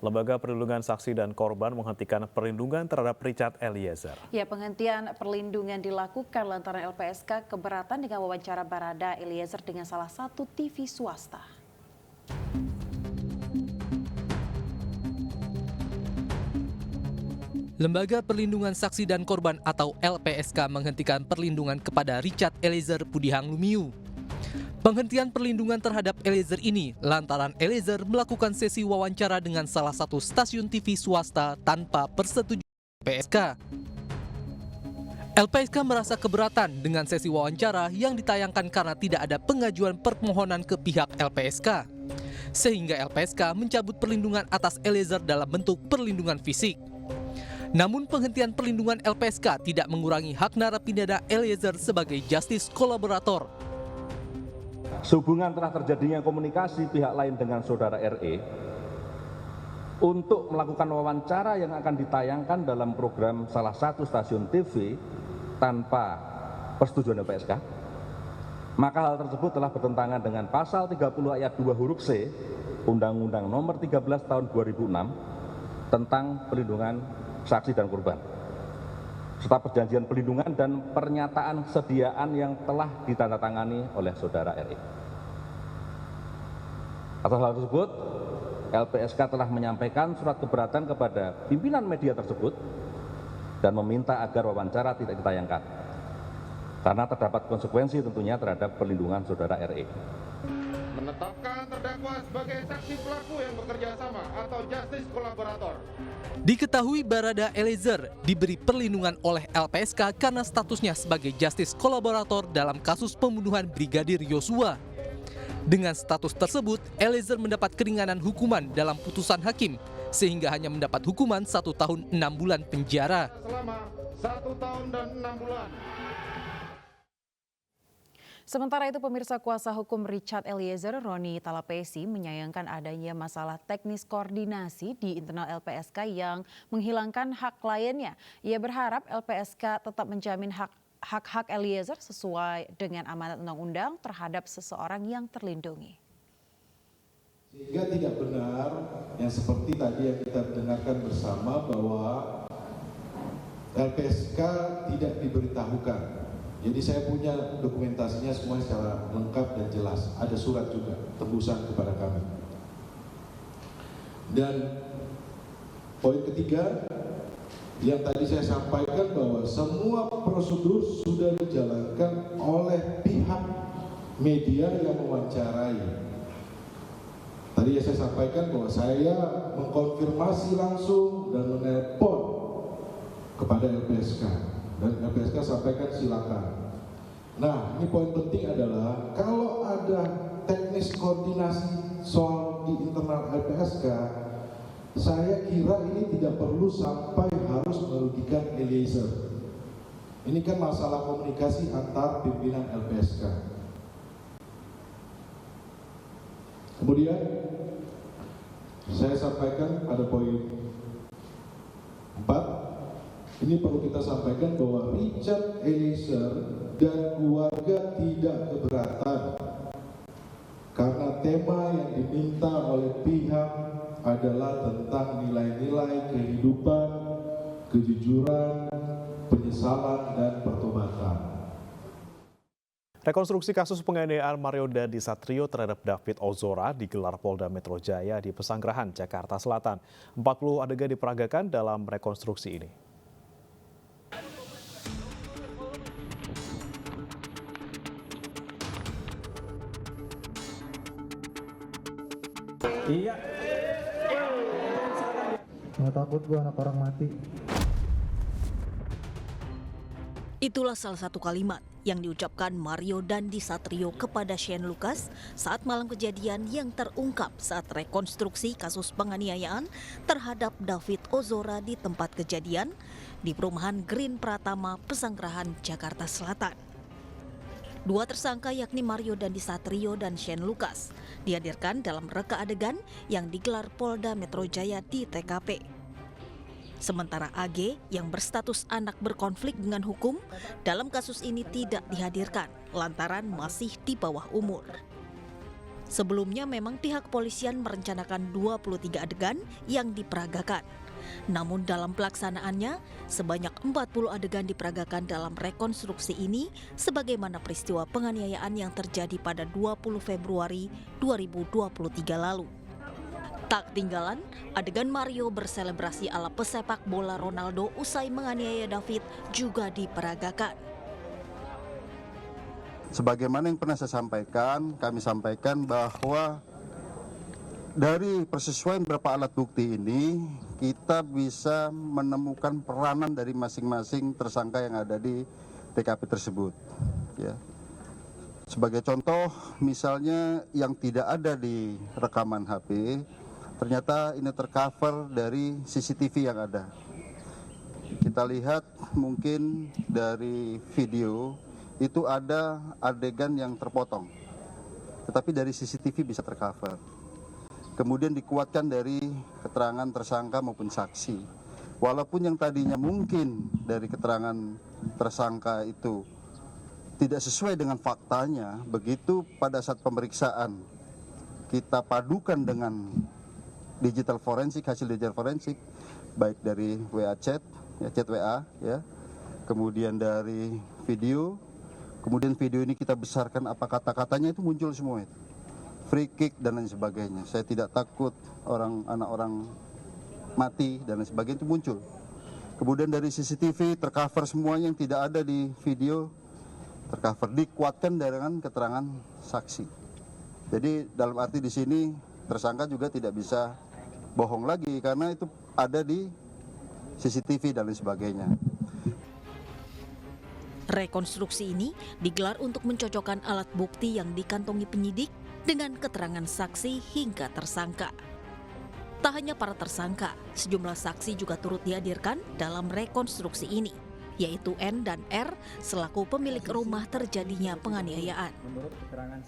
Lembaga Perlindungan Saksi dan Korban menghentikan perlindungan terhadap Richard Eliezer. Ya, penghentian perlindungan dilakukan lantaran LPSK keberatan dengan wawancara Barada Eliezer dengan salah satu TV swasta. Lembaga Perlindungan Saksi dan Korban atau LPSK menghentikan perlindungan kepada Richard Eliezer Pudihang Lumiu. Penghentian perlindungan terhadap Eliezer ini lantaran Eliezer melakukan sesi wawancara dengan salah satu stasiun TV swasta tanpa persetujuan LPSK. LPSK merasa keberatan dengan sesi wawancara yang ditayangkan karena tidak ada pengajuan permohonan ke pihak LPSK. Sehingga LPSK mencabut perlindungan atas Eliezer dalam bentuk perlindungan fisik. Namun penghentian perlindungan LPSK tidak mengurangi hak narapidana Eliezer sebagai justice kolaborator. Sehubungan telah terjadinya komunikasi pihak lain dengan saudara RE untuk melakukan wawancara yang akan ditayangkan dalam program salah satu stasiun TV tanpa persetujuan LPSK, maka hal tersebut telah bertentangan dengan pasal 30 ayat 2 huruf C Undang-Undang Nomor 13 Tahun 2006 tentang perlindungan saksi dan korban, serta perjanjian perlindungan dan pernyataan sediaan yang telah ditandatangani oleh saudara RE. Atas hal tersebut, LPSK telah menyampaikan surat keberatan kepada pimpinan media tersebut dan meminta agar wawancara tidak ditayangkan, karena terdapat konsekuensi tentunya terhadap perlindungan saudara RE. Menetapkan terdakwa sebagai saksi pelaku yang bekerja sama atau justice kolaborator. Diketahui Barada Eliezer diberi perlindungan oleh LPSK karena statusnya sebagai justice kolaborator dalam kasus pembunuhan Brigadir Yosua. Dengan status tersebut, Eliezer mendapat keringanan hukuman dalam putusan hakim, sehingga hanya mendapat hukuman 1 tahun 6 bulan penjara. Selama 1 tahun dan 6 bulan. Sementara itu, pemirsa, kuasa hukum Richard Eliezer, Roni Talapesi, menyayangkan adanya masalah teknis koordinasi di internal LPSK yang menghilangkan hak kliennya. Ia berharap LPSK tetap menjamin hak-hak Eliezer sesuai dengan amanat undang-undang terhadap seseorang yang terlindungi. Sehingga tidak benar yang seperti tadi yang kita dengarkan bersama bahwa LPSK tidak diberitahukan. Jadi saya punya dokumentasinya semua secara lengkap dan jelas. Ada surat juga tembusan kepada kami. Dan poin ketiga yang tadi saya sampaikan bahwa semua prosedur sudah dijalankan oleh pihak media yang mewawancarai. Tadi ya saya sampaikan bahwa saya mengkonfirmasi langsung dan menelpon kepada LPSK. Dan LPSK sampaikan silakan. Nah, ini poin penting adalah kalau ada teknis koordinasi soal di internal LPSK, saya kira ini tidak perlu sampai harus merugikan Eliezer. Ini kan masalah komunikasi antar pimpinan LPSK. Kemudian saya sampaikan pada poin 4. Ini perlu kita sampaikan bahwa Richard Eliezer dan keluarga tidak keberatan karena tema yang diminta oleh pihak adalah tentang nilai-nilai kehidupan, kejujuran, penyesalan, dan pertobatan. Rekonstruksi kasus penganiayaan Mario Dandisatrio terhadap David Ozora digelar Polda Metro Jaya di Pesanggerahan, Jakarta Selatan. 40 adegan diperagakan dalam rekonstruksi ini. Iya. Nggak takut gua anak orang mati. Itulah salah satu kalimat yang diucapkan Mario Dandisatrio kepada Shane Lucas saat malam kejadian yang terungkap saat rekonstruksi kasus penganiayaan terhadap David Ozora di tempat kejadian di perumahan Green Pratama, Pesanggerahan, Jakarta Selatan. Dua tersangka yakni Mario Dandisatrio dan Shane Lucas dihadirkan dalam reka adegan yang digelar Polda Metro Jaya di TKP. Sementara AG yang berstatus anak berkonflik dengan hukum dalam kasus ini tidak dihadirkan lantaran masih di bawah umur. Sebelumnya memang pihak kepolisian merencanakan 23 adegan yang diperagakan. Namun dalam pelaksanaannya, sebanyak 40 adegan diperagakan dalam rekonstruksi ini sebagaimana peristiwa penganiayaan yang terjadi pada 20 Februari 2023 lalu. Tak ketinggalan, adegan Mario berselebrasi ala pesepak bola Ronaldo usai menganiaya David juga diperagakan. Sebagaimana yang pernah saya sampaikan, kami sampaikan bahwa dari persesuaian beberapa alat bukti ini, kita bisa menemukan peranan dari masing-masing tersangka yang ada di TKP tersebut. Ya. Sebagai contoh, misalnya yang tidak ada di rekaman HP, ternyata ini tercover dari CCTV yang ada. Kita lihat mungkin dari video, itu ada adegan yang terpotong, tetapi dari CCTV bisa tercover. Kemudian dikuatkan dari keterangan tersangka maupun saksi. Walaupun yang tadinya mungkin dari keterangan tersangka itu tidak sesuai dengan faktanya, begitu pada saat pemeriksaan kita padukan dengan digital forensik, hasil digital forensik, baik dari WA chat, ya, chat WA, ya, kemudian dari video, kemudian video ini kita besarkan apa kata-katanya itu muncul semua itu. Free kick dan lain sebagainya. Saya tidak takut anak orang mati dan lain sebagainya itu muncul. Kemudian dari CCTV tercover semuanya yang tidak ada di video tercover, dikuatkan dengan keterangan saksi. Jadi dalam arti di sini tersangka juga tidak bisa bohong lagi karena itu ada di CCTV dan lain sebagainya. Rekonstruksi ini digelar untuk mencocokkan alat bukti yang dikantongi penyidik dengan keterangan saksi hingga tersangka. Tak hanya para tersangka, sejumlah saksi juga turut dihadirkan dalam rekonstruksi ini, yaitu N dan R selaku pemilik rumah terjadinya penganiayaan.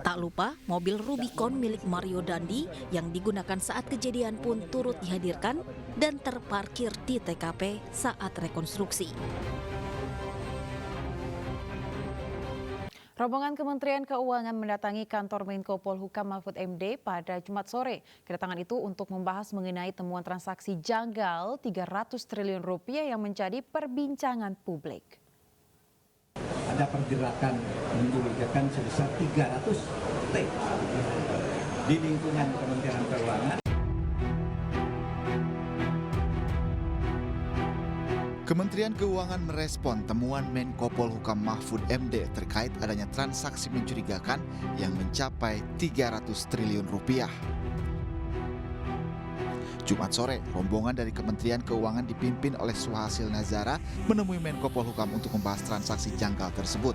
Tak lupa, mobil Rubicon milik Mario Dandi yang digunakan saat kejadian pun turut dihadirkan dan terparkir di TKP saat rekonstruksi. Rombongan Kementerian Keuangan mendatangi kantor Menko Polhukam Mahfud MD pada Jumat sore. Kedatangan itu untuk membahas mengenai temuan transaksi janggal 300 triliun rupiah yang menjadi perbincangan publik. Ada pergerakan mencurigakan sebesar 300 T di lingkungan Kementerian Keuangan. Kementerian Keuangan merespon temuan Menko Polhukam Mahfud MD terkait adanya transaksi mencurigakan yang mencapai 300 triliun rupiah. Jumat sore, rombongan dari Kementerian Keuangan dipimpin oleh Suhasil Nazara menemui Menko Polhukam untuk membahas transaksi janggal tersebut.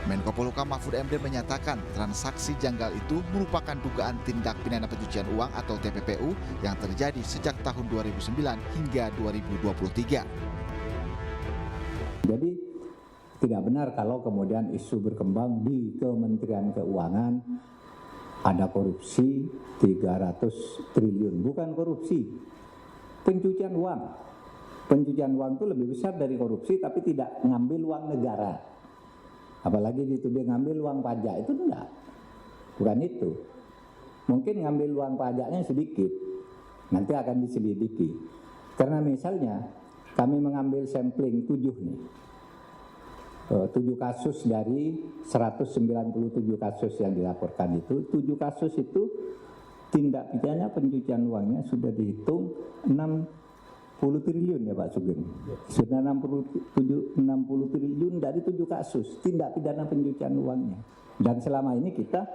Menko Polhukam Mahfud MD menyatakan transaksi janggal itu merupakan dugaan tindak pidana pencucian uang atau TPPU yang terjadi sejak tahun 2009 hingga 2023. Jadi tidak benar kalau kemudian isu berkembang di Kementerian Keuangan ada korupsi 300 triliun. Bukan korupsi, pencucian uang. Pencucian uang itu lebih besar dari korupsi tapi tidak ngambil uang negara. Apalagi dituding ngambil uang pajak, itu enggak. Bukan itu. Mungkin ngambil uang pajaknya sedikit, nanti akan diselidiki. Karena misalnya kami mengambil sampling 7 nih. 7 kasus dari 197 kasus yang dilaporkan itu, 7 kasus itu tindak pidana pencucian uangnya sudah dihitung 60 triliun ya Pak Sugeng. Sudah 60 triliun dari 7 kasus tindak pidana pencucian uangnya. Dan selama ini kita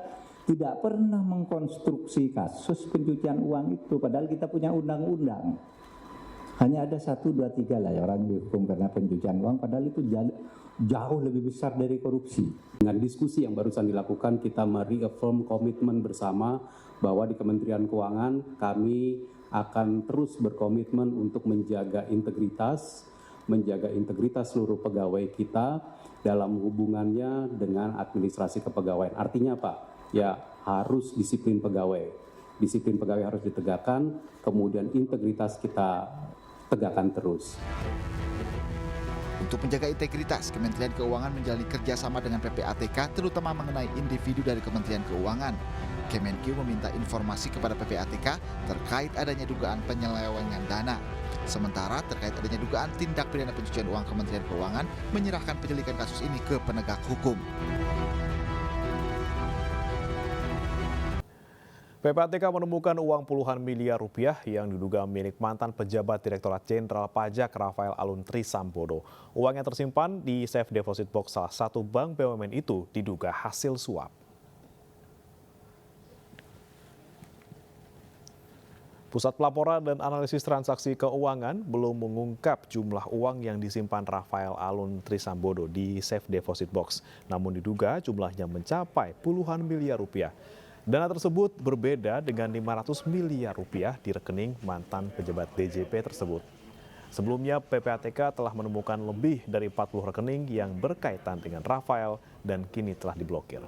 tidak pernah mengkonstruksi kasus pencucian uang itu, padahal kita punya undang-undang. Hanya ada 1, 2, 3 lah ya orang dihukum karena pencucian uang, padahal itu jauh lebih besar dari korupsi. Dengan diskusi yang barusan dilakukan, kita mereaffirm komitmen bersama bahwa di Kementerian Keuangan kami akan terus berkomitmen untuk menjaga integritas seluruh pegawai kita dalam hubungannya dengan administrasi kepegawaian. Artinya apa? Ya harus disiplin pegawai. Disiplin pegawai harus ditegakkan, kemudian integritas kita tegakkan terus. Untuk menjaga integritas, Kementerian Keuangan menjalani kerjasama dengan PPATK terutama mengenai individu dari Kementerian Keuangan. Kemenkeu meminta informasi kepada PPATK terkait adanya dugaan penyelewengan dana. Sementara terkait adanya dugaan tindak pidana pencucian uang, Kementerian Keuangan menyerahkan penyelidikan kasus ini ke penegak hukum. PPATK menemukan uang puluhan miliar rupiah yang diduga milik mantan pejabat Direktorat Jenderal Pajak Rafael Alun Trisambodo. Uang yang tersimpan di safe deposit box salah satu bank BUMN itu diduga hasil suap. Pusat Pelaporan dan Analisis Transaksi Keuangan belum mengungkap jumlah uang yang disimpan Rafael Alun Trisambodo di safe deposit box. Namun diduga jumlahnya mencapai puluhan miliar rupiah. Dana tersebut berbeda dengan 500 miliar rupiah di rekening mantan pejabat DJP tersebut. Sebelumnya PPATK telah menemukan lebih dari 40 rekening yang berkaitan dengan Rafael dan kini telah diblokir.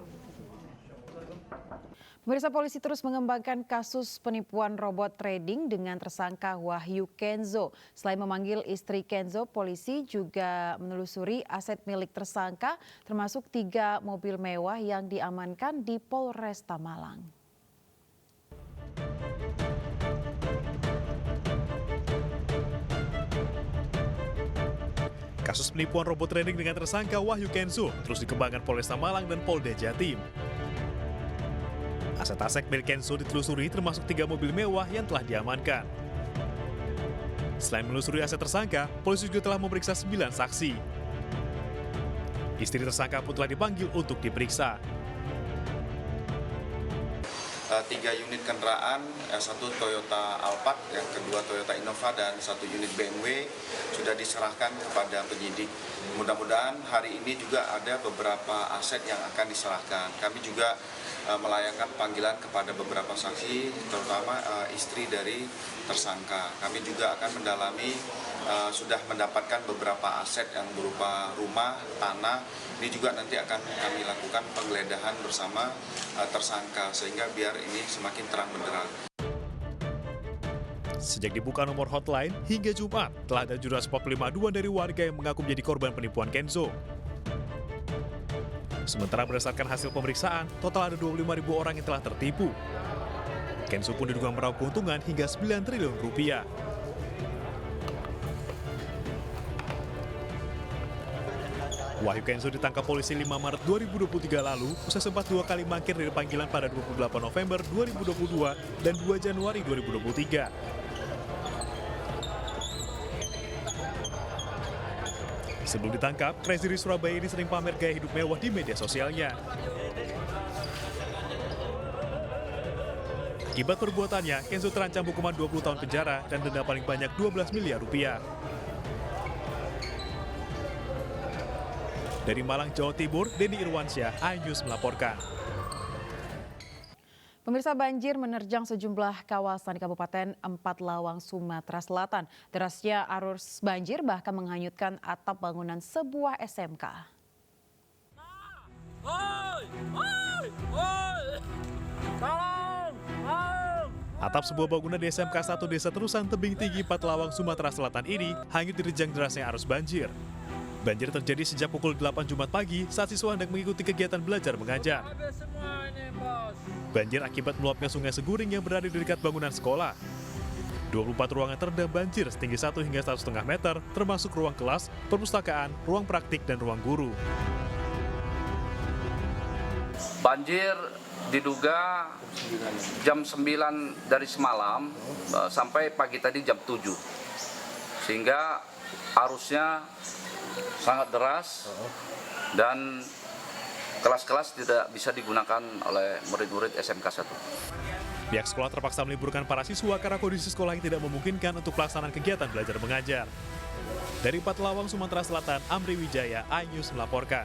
Pemirsa, polisi terus mengembangkan kasus penipuan robot trading dengan tersangka Wahyu Kenzo. Selain memanggil istri Kenzo, polisi juga menelusuri aset milik tersangka termasuk 3 mobil mewah yang diamankan di Polresta Malang. Kasus penipuan robot trading dengan tersangka Wahyu Kenzo terus dikembangkan Polresta Malang dan Polda Jatim. Aset-aset milik Kenzo ditelusuri termasuk 3 mobil mewah yang telah diamankan. Selain menelusuri aset tersangka, polisi juga telah memeriksa 9 saksi. Istri tersangka pun telah dipanggil untuk diperiksa. 3 unit kendaraan, 1 Toyota Alphard, yang kedua Toyota Innova, dan 1 unit BMW sudah diserahkan kepada penyidik. Mudah-mudahan hari ini juga ada beberapa aset yang akan diserahkan. Kami juga melayangkan panggilan kepada beberapa saksi, terutama istri dari tersangka. Kami juga akan mendalami, sudah mendapatkan beberapa aset yang berupa rumah, tanah. Ini juga nanti akan kami lakukan penggeledahan bersama tersangka, sehingga biar ini semakin terang benderang. Sejak dibuka nomor hotline hingga Jumat, telah ada 745 aduan dari warga yang mengaku menjadi korban penipuan Kenzo. Sementara berdasarkan hasil pemeriksaan, total ada 25.000 orang yang telah tertipu. Kenzo pun diduga meraup keuntungan hingga 9 triliun rupiah. Wahyu Kenzo ditangkap polisi 5 Maret 2023 lalu, usai sempat 2 kali mangkir dari panggilan pada 28 November 2022 dan 2 Januari 2023. Sebelum ditangkap, Crazy Rich Surabaya ini sering pamer gaya hidup mewah di media sosialnya. Akibat perbuatannya, Kenzo terancam hukuman 20 tahun penjara dan denda paling banyak 12 miliar rupiah. Dari Malang, Jawa Timur, Denny Irwansyah, iNews melaporkan. Pemirsa, banjir menerjang sejumlah kawasan di Kabupaten Empat Lawang, Sumatera Selatan. Derasnya arus banjir bahkan menghanyutkan atap bangunan sebuah SMK. Atap sebuah bangunan di SMK 1 Desa Terusan Tebing Tinggi, Empat Lawang, Sumatera Selatan ini hanyut diterjang derasnya arus banjir. Banjir terjadi sejak pukul 8 Jumat pagi saat siswa hendak mengikuti kegiatan belajar mengajar. Banjir akibat meluapnya Sungai Seguring yang berada di dekat bangunan sekolah. 24 ruangan terendam banjir setinggi 1 hingga 1,5 meter, termasuk ruang kelas, perpustakaan, ruang praktik, dan ruang guru. Banjir diduga jam 9 dari semalam sampai pagi tadi jam 7. Sehingga arusnya sangat deras dan kelas-kelas tidak bisa digunakan oleh murid-murid SMK 1. Pihak sekolah terpaksa meliburkan para siswa karena kondisi sekolah yang tidak memungkinkan untuk pelaksanaan kegiatan belajar mengajar. Dari Empat Lawang, Sumatera Selatan, Amri Wijaya, iNews melaporkan.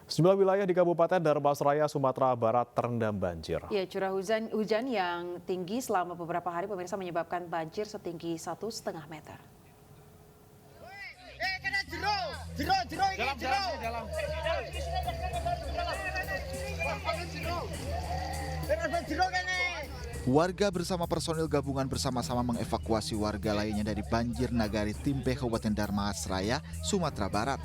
Sejumlah wilayah di Kabupaten Dharmasraya, Sumatera Barat terendam banjir. Ya, curah hujan yang tinggi selama beberapa hari pemirsa menyebabkan banjir setinggi 1,5 meter. Warga bersama personil gabungan bersama-sama mengevakuasi warga lainnya dari banjir Nagari Timpe, Kabupaten Dharmasraya, Sumatera Barat.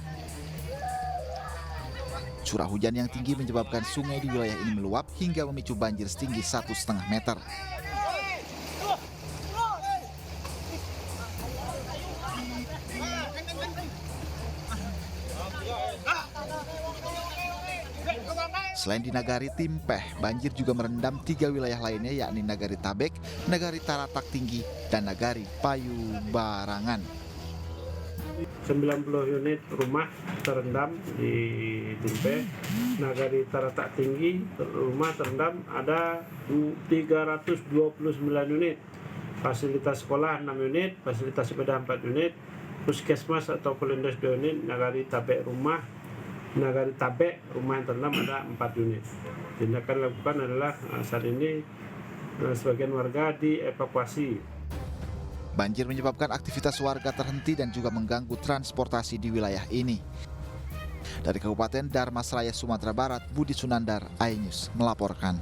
Curah hujan yang tinggi menyebabkan sungai di wilayah ini meluap hingga memicu banjir setinggi 1,5 meter. Selain di Nagari Timpeh, banjir juga merendam 3 wilayah lainnya yakni Nagari Tabek, Nagari Taratak Tinggi, dan Nagari Payubarangan. 90 unit rumah terendam di Timpeh, Nagari Taratak Tinggi rumah terendam ada 329 unit, fasilitas sekolah 6 unit, fasilitas sepeda 4 unit, puskesmas atau Pulendes 2 unit, Nagari Tabek rumah yang terendam ada 4 unit. Tindakan dilakukan adalah saat ini sebagian warga dievakuasi. Banjir menyebabkan aktivitas warga terhenti dan juga mengganggu transportasi di wilayah ini. Dari Kabupaten Dharmasraya, Sumatera Barat, Budi Sunandar, iNews melaporkan.